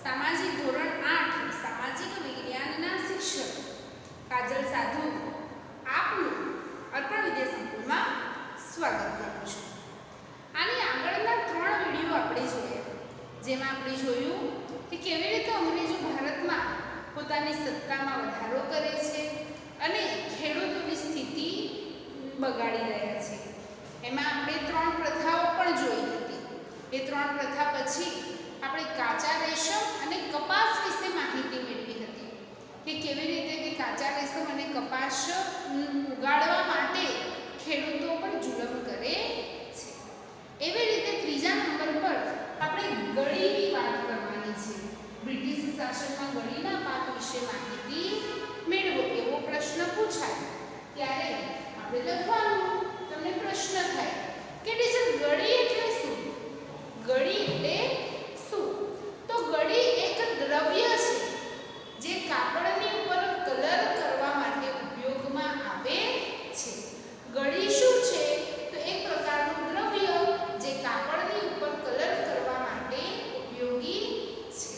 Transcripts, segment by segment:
સામાજિક ધોરણ 8 સામાજિક વિજ્ઞાનના શિક્ષક કાજલ સાધુ આપનું અર્પણ વિદ્યા સંકુલમાં સ્વાગત કરું છું. આની આગળના 3 વિડીયો આપણે જોયા, જેમાં આપણે જોયું કે કેવી રીતે અંગ્રેજો ભારતમાં પોતાની સત્તામાં વધારો કરે છે અને ખેડૂતોની સ્થિતિ બગાડી રહ્યા છે. એમાં આપણે 3 પ્રથાઓ પણ જોઈ હતી. એ 3 પ્રથા પછી આપણે કાચા રેશમ અને કપાસ વિશે માહિતી મેળવી હતી કે કેવી રીતે કે કાચા રેશમ અને કપાસ ઉગાડવા માટે ખેડૂતો પણ જુલમ કરે છે. એવી રીતે ત્રીજા નંબર પર આપણે ગળીની વાત કરવાની છે. બ્રિટિશ શાસનમાં ગળીના પાક વિશે માહિતી મેળવો એવો પ્રશ્ન પૂછાય ત્યારે આપણે લખવાનું. તમને પ્રશ્ન થાય કે ટીચર ગળી એટલે શું? ગળી એટલે શું? તો ગળી એક દ્રવ્ય છે જે કાપડની ઉપર કલર કરવા માટે ઉપયોગમાં આવે છે. ગળી શું છે? તો એક પ્રકારનું દ્રવ્ય જે કાપડની ઉપર કલર કરવા માટે ઉપયોગી છે.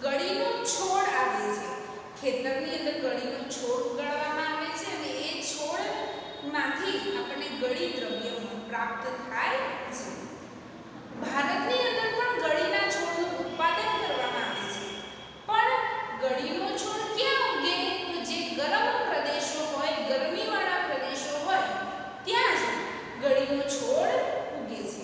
ગળીનો છોડ આવે છે. ખેતરની અંદર ગળીનો છોડ ઉગાડવામાં આવે છે અને એ છોડમાંથી આપણને ગળી દ્રવ્ય પ્રાપ્ત થાય છે. ભારતની અંદર પણ ગળીના છોડનું ઉત્પાદન કરવામાં આવે છે, પણ ગળીનો છોડ ક્યાં ઉગે? તો જે ગરમ પ્રદેશો હોય, ગરમીવાળા પ્રદેશો હોય ત્યાં જ ગળીનો છોડ ઉગે છે.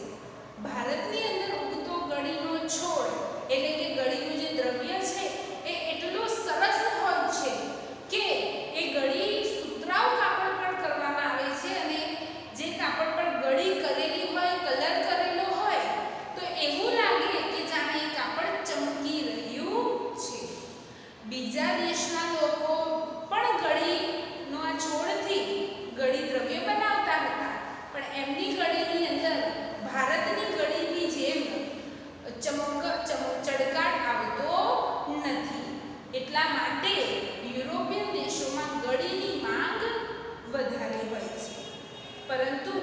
ભારતની અંદર ઉગતો ગળીનો છોડ એટલે કે ગળીનું જે દ્રવ્ય છે એ એટલું સરસ હોય છે કે એ ગળી સુતરાઉ કાપડ પર કરવામાં આવે છે અને જે કાપડ પર ગળી કરેલી હોય, કલર કરેલો હોય તો એવું લાગે કે જાણે એ કાપડ ચમકી રહ્યું છે. બીજા દેશના લોકો પણ ગળીનો આ છોડથી ગળી દ્રવ્ય બનાવતા હતા, પણ એમની ગળીની અંદર ભારતની ગળીની જેમ ચડકાટ આવતો નથી. એટલા માટે યુરોપિયન દેશોમાં ગળીની માંગ વધારે હોય છે. પરંતુ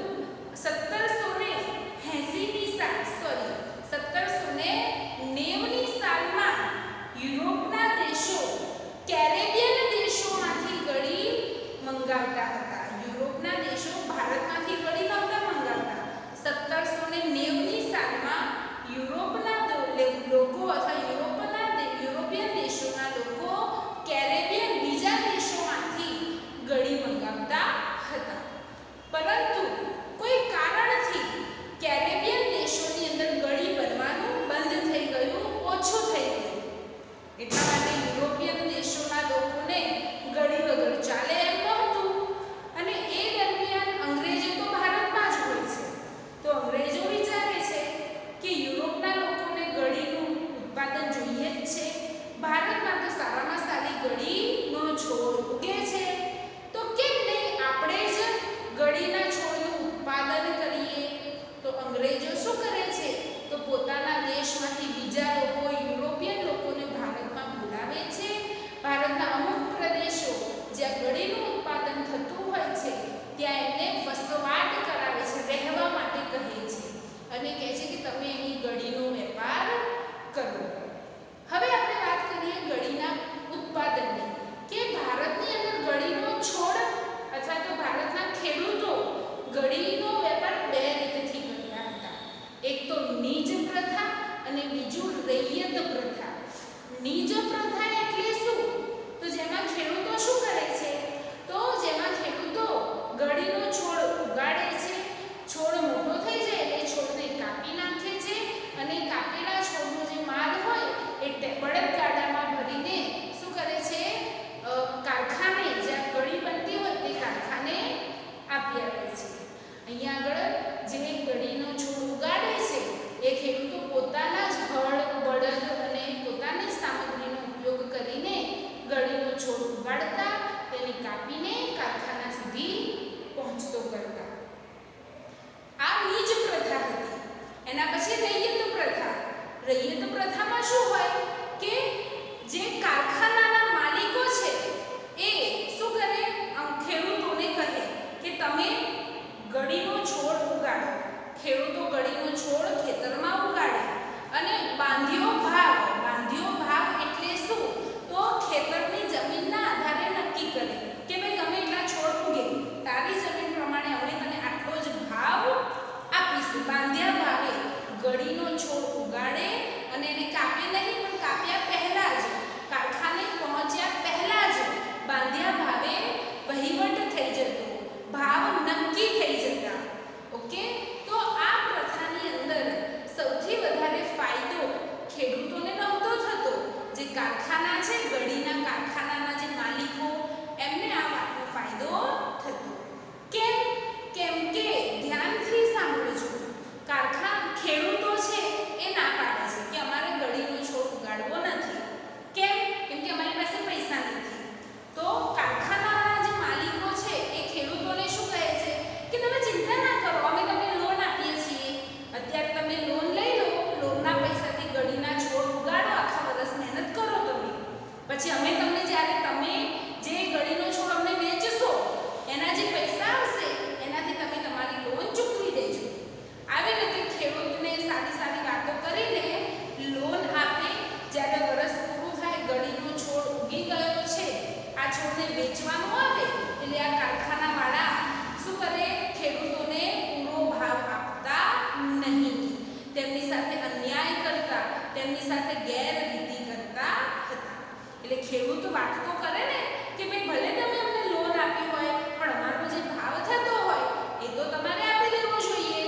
1790ની સાલમાં યુરોપના દેશો કેરેબિયન દેશોમાંથી ગળી મંગાવતા હતા. યુરોપના દેશો ભારતમાંથી ગળી નહોતા મંગાવતા. 1790ની સાલમાં યુરોપના લોકો અથવા યુરોપિયન દેશોના લોકો કેરેબિયન બીજા દેશોમાંથી ગળી મંગાવતા હતા. પરંતુ કોઈ કારણથી કેરેબિયન દેશોની અંદર ગળી બનવાનું બંધ થઈ ગયું, ઓછું થઈ ગયું. એટલા માટે યુરોપિયન દેશોના લોકોને ગળી વગર ચાલે એમ નહોતું અને એ દરમિયાન અંગ્રેજો તો ભારતમાં જ હોય છે. તો અંગ્રેજો વિચારે છે કે યુરોપના લોકોને ગળીનું ઉત્પાદન જોઈએ જ છે. ભારતમાં તો સારામાં સારી ગળીનો છોડ ઉગે છે, તો કેમ નહીં આપણે જ ગળીના છોડનું ઉત્પાદન કરીએ? તો અંગ્રેજો શું કરે છે? તો પોતાના દેશમાંથી બીજા લોકો, યુરોપિયન લોકોને ભારતમાં બોલાવે છે. ભારતના અમુક પ્રદેશો જ્યાં ગળીનું ઉત્પાદન થતું હોય છે ત્યાં એમને વસવાટ કરાવે છે, રહેવા માટે કહે છે અને કહે છે કે તમે અહીં ગળીનો વેપાર કરો. હવે આપણે વાત કરીએ ગળીના ઉત્પાદનની, કે ભારતની અંદર ગળીનો છોડ અથવા તો ભારતના ખેડૂતો ગળીનો વેપાર 2 રીતથી કરતા હતા. એક તો નીજ પ્રથા અને બીજું રૈયત પ્રથા. નીજ પ્રથા એટલે શું? તો જેમાં ખેડૂતો શું કરે છે? તો જેમાં ખેડૂતો ગળીનો છોડ ઉગાડે છે, છોડ મોટો થઈ જાય એટલે છોડને કાપી નાખે છે અને કાપેલા છોડનો જે માલ હોય એ બળદગાડામાં ભરીને શું કરે છે? કારખાને, જ્યાં ગળી બનતી હોય તે કારખાને આપી આવે છે. અહીંયા આગળ જે ગળીનો છોડ ઉગાડે છે એ ખેડૂતો પોતાના જ હળ, બળદ અને પોતાની સામગ્રીનો ઉપયોગ બાંધ્યા ભાવે ગળીનો છોડ ઉગાડે અને એને કાપે નહીં, પણ કાપ્યા પહેલા જ, કારખાને પહોંચ્યા પહેલા જ બાંધ્યા ભાવે વહીવટ થઈ જતો, ભાવ નક્કી થઈ જતા. ઓકે, તો આ પ્રથાની અંદર સૌથી વધારે ફાયદો ખેડૂતોને નહોતો થતો. જે કારખાના છે, ગળીના કારખાનાના જે માલિકો, એમને આ વાતનો ફાયદો થતો. કેમ? કેમ કે ધ્યાનથી સાંભળજો, ખેડૂતો છે એ ના પાડે છે કે અમારે ગળીનો છોડ ઉગાડવો નથી. કેમ? કેમ કે અમારી પાસે પૈસા નથી. તો કારખાનાના જે માલિકો છે એ ખેડૂતોને શું કહે છે કે તમે ચિંતા ના કરો, અમે તમને લોન આપીએ છીએ, અત્યારે તમે લોન લઈ લો, લોનના પૈસાથી ગળીના છોડ ઉગાડો, આખા વર્ષ મહેનત કરો તમે, પછી અમે તમને જ્યારે તમે જે ગળીનો છોડ અમને વેચશો એના જે પૈસા આવશે એનાથી તમે તમારી લોન ચૂકવી દેજો. આવી રીતે ખેડૂતને સારી સારી વાતો કરીને લોન આપે. જ્યારે વર્ષ પૂરું થાય, ગળીનો છોડ ઉગી ગયો છે, આ છોડને વેચવાનો આવે એટલે આ કારખાનાવાળા શું કરે? ખેડૂતોને પૂરો ભાવ આપતા નહીં, તેમની સાથે અન્યાય કરતા, તેમની સાથે ગેરરીતિ કરતા હતા. એટલે ખેડૂત વાત તો કરે ને કે ભાઈ ભલે તમે અમને લોન આપી હોય, પણ અમારો જે ભાવ થતો હોય એ તો તમારે આપી દેવો જોઈએ.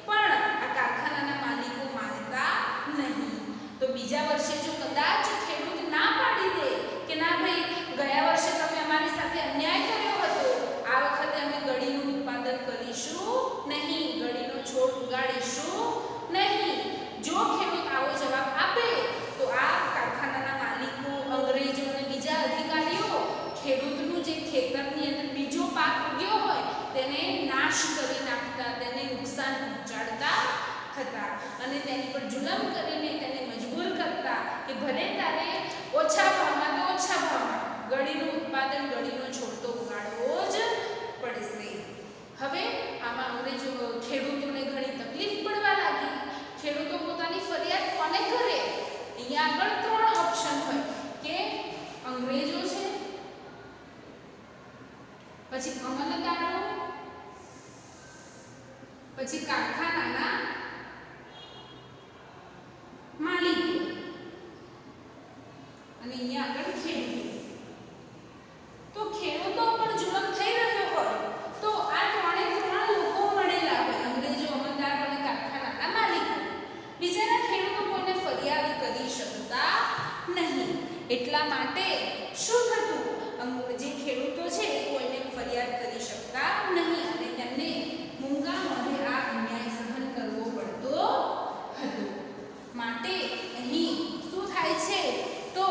પણ આ કારખાનાના માલિકો માનતા નહીં. તો બીજા વર્ષે જો કદાચ ખેડૂત ના પાડી દે કે ના ભાઈ, ગયા વર્ષે તમે અમારી સાથે અન્યાય કર્યો હતો, આ વખતે અમે ગળીનું ઉત્પાદન કરીશું નહીં, ગળીનો છોડ ઉગાડીશું નહીં, જો ખેડૂત આવો જવાબ આપે તો આ કારખાનાના માલિકો, અંગ્રેજો અને બીજા અધિકારીઓ ખેડૂતનું જે ખેતરની અંદર બીજો પાક ઉગ્યો હોય તેને નાશ કરી નાખતા, તેને નુકસાન પહોંચાડતા હતા અને તેની પર જુલમ કરીને તેને મજબૂર કરતા કે ભલે તારે ઓછા ભાવમાં તો ઓછા ભાવમાં ગળીનું ઉત્પાદન, ગળીનો છોડ તો ઉગાડવો જ પડશે. હવે આમાં અંગ્રેજો ખેડૂતોને ઘણી તકલીફ પડવા લાગી. ખેડૂતો પોતાની ફરિયાદ કોને કરે? અહીંયા આગળ 3 ઓપ્શન હોય કે અંગ્રેજો છે, પછી અમલદારો, પછી કારખાનાના માલિકો અને અહીંયા આગળ ખેડૂતો. તો ખેડૂતો પર જુલમ થઈ રહ્યો હોય તો આ 3 લોકો મળેલા હોય, અંગ્રેજો, અમલદારો અને કારખાનાના માલિકો. બીજાના ખેડૂતો કોઈને ફરિયાદ કરી શકતા નહીં. એટલા માટે શું થતું? જે ખેડૂતો છે એ કોઈને ફરિયાદ કરી શકતા નહીં અને તેમને મૂંગા મોઢે આ અન્યાય સહન કરવો પડતો હતો. માટે અહીં શું થાય છે? તો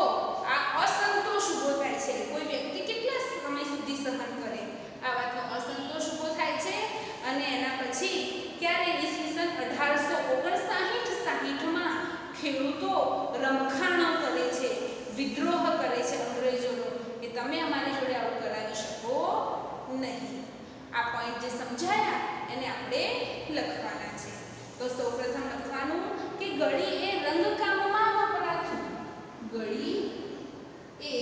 આ અસંતોષ ઊભો થાય છે. કોઈ વ્યક્તિ કેટલા સમય સુધી સહન કરે? આ વાતનો અસંતોષ ઊભો થાય છે અને એના પછી ક્યારે ઈસવીસન 1859-60માં ખેડૂતો રમખાણો કરે છે, વિદ્રોહ કરે છે અંગ્રેજોનો કે તમે અમારી જોડે આવું કરાવી શકો નહીં. આ પોઈન્ટ જે સમજાયા એને આપણે લખવાના છે. તો સૌપ્રથમ લખવાનું કે ગળી એ રંગકામમાં વપરાતું, ગળી એ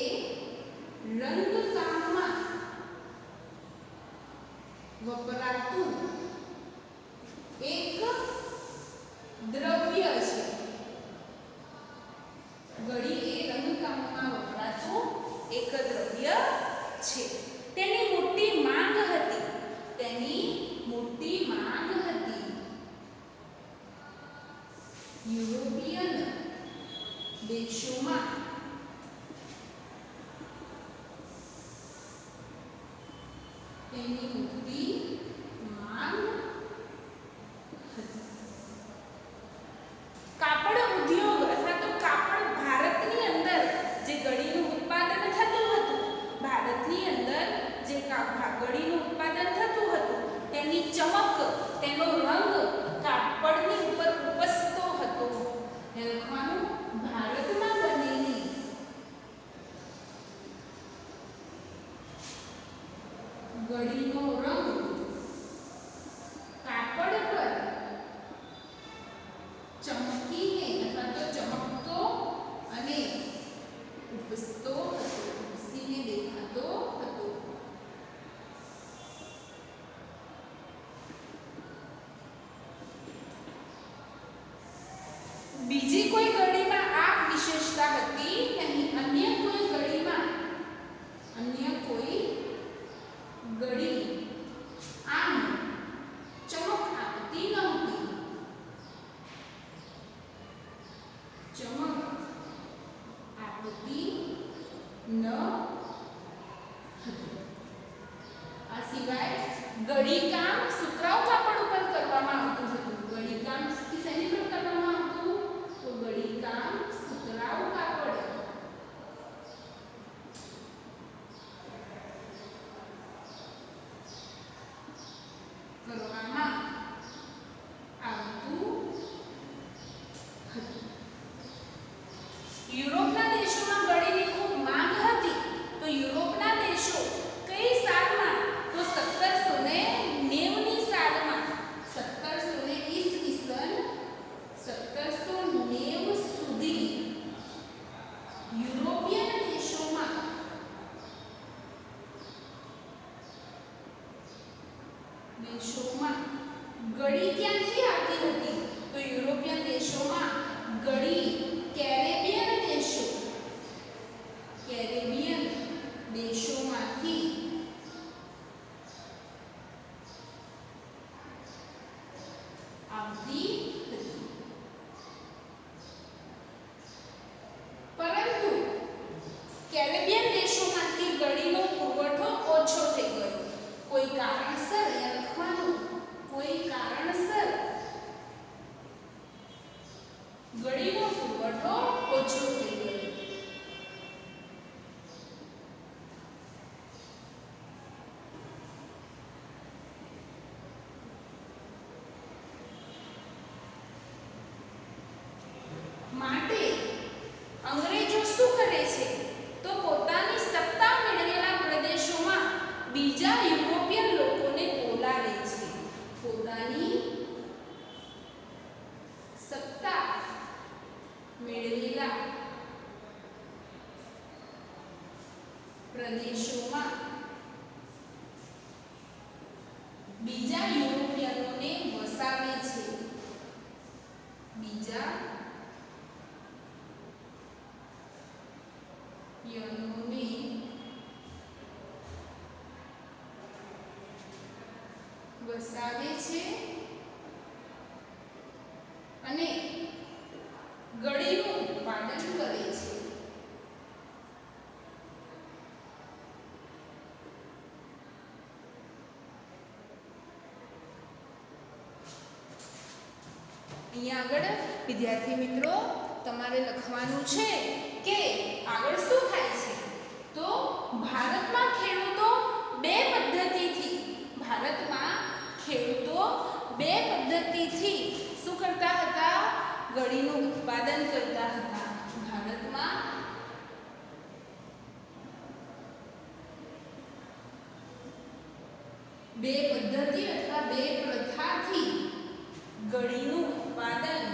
રંગકામમાં વપરાતું એક દ્રવ્ય છે. ગળી એ રંગકામમાં વપરાતું એક દ્રવ્ય છે. તેની મોટી માંગ હતી, તેની મોટી માંગ હતી. યુરોપિયન દેશોમાં તેની મોટી માંગ હતી. કાપડ ઉદ્યોગ અથવા તો કાપડ ભારતની અંદર જે ગળીનું ઉત્પાદન થતું હતું, ભારતની અંદર જે ગળીનું ઉત્પાદન થતું હતું તેની ચમક, તેનો રંગ કાપડની ઉપર ઉપસતો હતો. લખવાનું ભારતમાં બનેલી ગળીનો રંગ કાપડ પર ચમકીને અથવા તો ચમકતો અને ઉપસતો હતો, ઉપસીને દેખાતો હતો. બીજી કોઈ ઘડીમાં આ વિશેષતા હતી નહીં. અન્ય કોઈ ઘડી આમ ચમક આપતી નહોતી. ચમક આપતી ન હતી. આ સિવાય ઘડીકામ સુતરાઉ કાપડ ઉપર કરવામાં આવતું હતું. ઘડીકામ શેની પર કરવામાં આવતું? તો ઘડીકામ સુતરાઉ કાપડ કરવામાં આવતું હતું. યુરોપના દેશોમાં ઘડીની ખૂબ માંગ હતી. તો યુરોપના દેશો કઈ સાલમાં? તો 1790 ની સાલમાં 1790 સુધી યુરોપિયન દેશોમાં ઘડી ક્યાંથી આવતી હતી? તો યુરોપિયન દેશોમાં ઘડી કેરેબિયન દેશોમાંથી આવતી હતી. પરંતુ કેરેબિયન દેશોમાંથી ઘડીનો પુરવઠો ઓછો થઈ ગયો. કોઈ કારણસર, યાદ રાખવાનું, કોઈ કારણસર ઘડીનો પુરવઠો ઓછો થઈ ગયો. માટે અંગ્રેજો શું કરે છે? તો પોતાની સત્તા મેળવેલા પ્રદેશોમાં બીજા યુરોપિયન લોકોને બોલાવે છે. પોતાની સત્તા મેળવેલા પ્રદેશોમાં બીજા યુરોપિયનોને વસાવે છે. બીજા યુરોપિયનોને વસાવે છે અને ઘડીનું ઉત્પાદન કરે છે. અહીંયા આગળ વિદ્યાર્થી મિત્રો તમારે લખવાનું છે કે આગળ શું થાય છે? તો ભારતમાં ખેડૂતો બે પદ્ધતિથી શું કરતા હતા? ઘડીનું ઉત્પાદન કરતા હતા. ભારતમાં બે પદ્ધતિ અથવા બે પ્રથાથી ઘડીનું ઉત્પાદન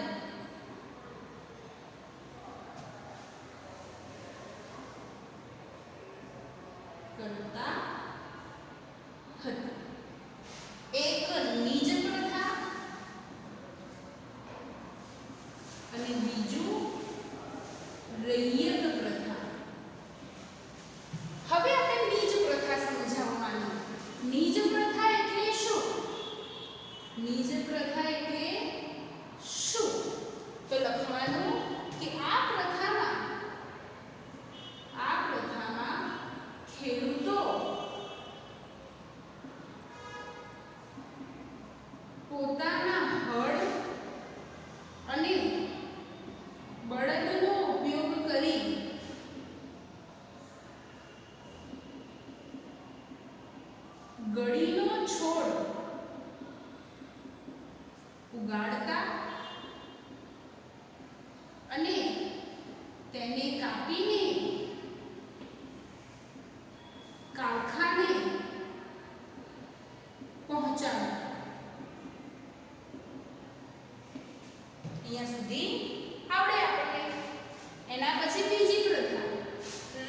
કરતા હતા. એક નીજ પ્રથા અને બીજું રૈયત પ્રથા. હવે આપણે નીજ પ્રથા સમજાવવાની. નીજ પ્રથા એટલે શું? નીજ પ્રથા એટલે શું? તો લખવાનું કે આ પ્રથામાં ખેડૂતો પોતાના હળ અને બળદનો ઉપયોગ કરી ઘડીનો છોડ ઉગાડતા અને તેને કાપીને કારખાને પહોંચાડતા. અહીંયા સુધી આવડે આપણને. એના પછી બીજી પ્રથા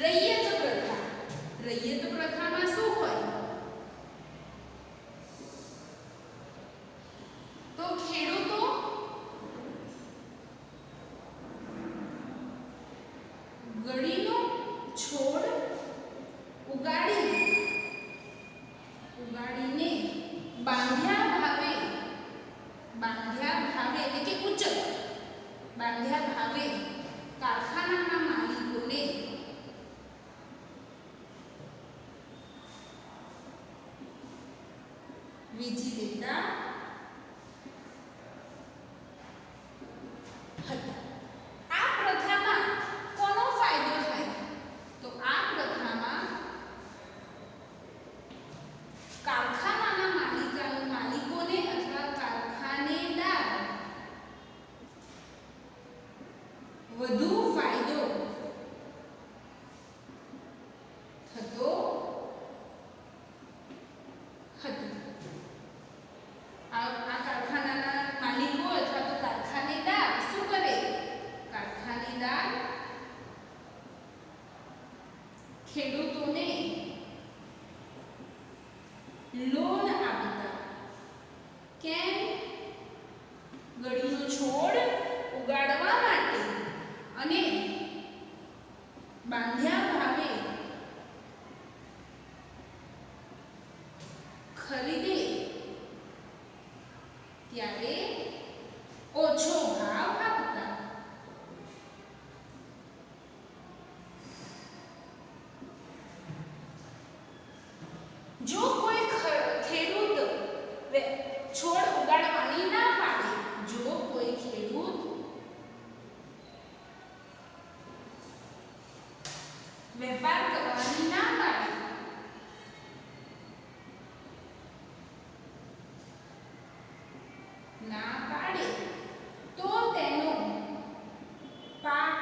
રૈયત પ્રથા. રૈયત પ્રથામાં શું હોય? તો ખેડૂતો બાંધ્યા ભાવે કારખાનાના માલિકોને વેચી દેતા હતા. આ પ્રથામાં કોનો ફાયદો થાય? તો આ પ્રથામાં કારખાનાના માલિકોને અથવા કારખાનેદાર વધુ ફાયદો થતો હતો. આ કારખાનાના માલિકો અથવા તો કારખાનેદાર શું કરે? કારખાનેદાર ખેડૂતોને લોન આપતા. કેમ? ગળીનો છોડ ઉગાડવા માટે અને બાંધ્યા ભાવે ખરીદે ત્યારે ઓછો ભાવ આપતા. જો કોઈ ખેડૂત છોડ ઉગાડવાની ના પાડે, જો કોઈ ખેડૂત વેપાર કરવાની ના પાડે, તો તેનો પાક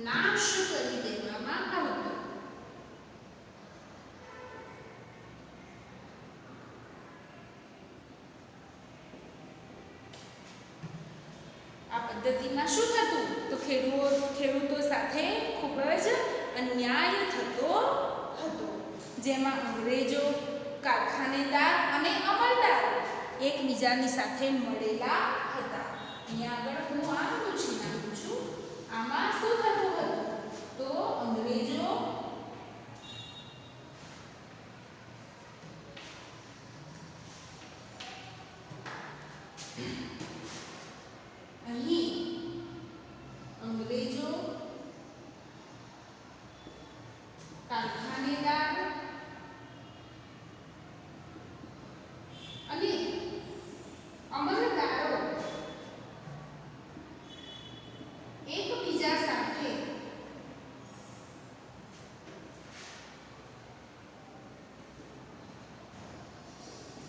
નાશ કરી દેવામાં આવતો. આ પદ્ધતિમાં શું થતું? તો ખેડૂતો સાથે ખૂબ જ અન્યાય થતો હતો, જેમાં અંગ્રેજો, કારખાનેદાર અને અમલદાર એકબીજાની સાથે મળેલા હતા. અહીંયા આગળ હું આમ પૂછી નાખું છું. આમાં શું થતું હતું? તો અંગ્રેજો કારખાનેદાર અને અમલદારો એકબીજા સાથે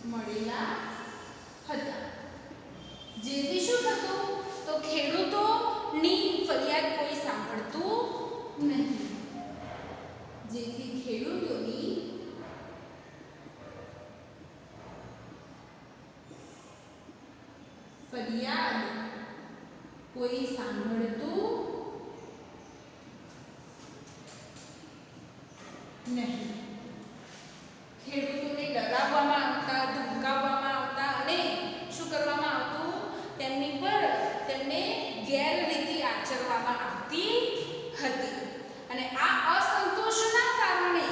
મળેલા હતા. જેથી શું થતું? તો ખેડૂતોની ફરિયાદ કોઈ સાંભળતું નહીં. જેથી ખેડૂતોની ફરિયાદ કોઈ સાંભળતું નહીં. ખેડૂતોને ડરાવવામાં આવતા, ધમકાવવામાં આવતા અને શું કરવામાં આવતું? તેમને ગેરરીતિ આચરવામાં આવતી હતી. અને આ અસંતોષના કારણે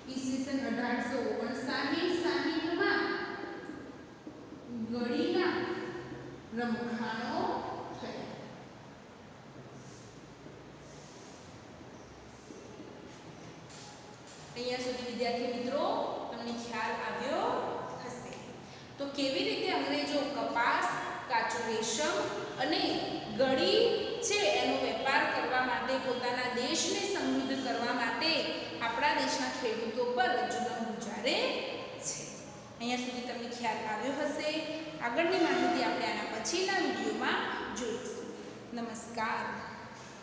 ઈસવીસન 1859 માં ગળીના રમખાણો થયા. અહીંયા સુધી વિદ્યાર્થી મિત્રો તમને ખ્યાલ આવ્યો હશે. તો કેવી રીતે અંગ્રેજો કપાસ, કાચું રેશમ અને ગળી છે એનો વેપાર કરવા માટે, પોતાના દેશને સમૃદ્ધ કરવા માટે આપણા દેશના ખેડૂતો પર જુલમ ગુજારે છે. અહીંયા સુધી તમને ખ્યાલ આવ્યો હશે. આગળની માહિતી આપણે આના પછીના વિડીયોમાં જોઈશું. નમસ્કાર.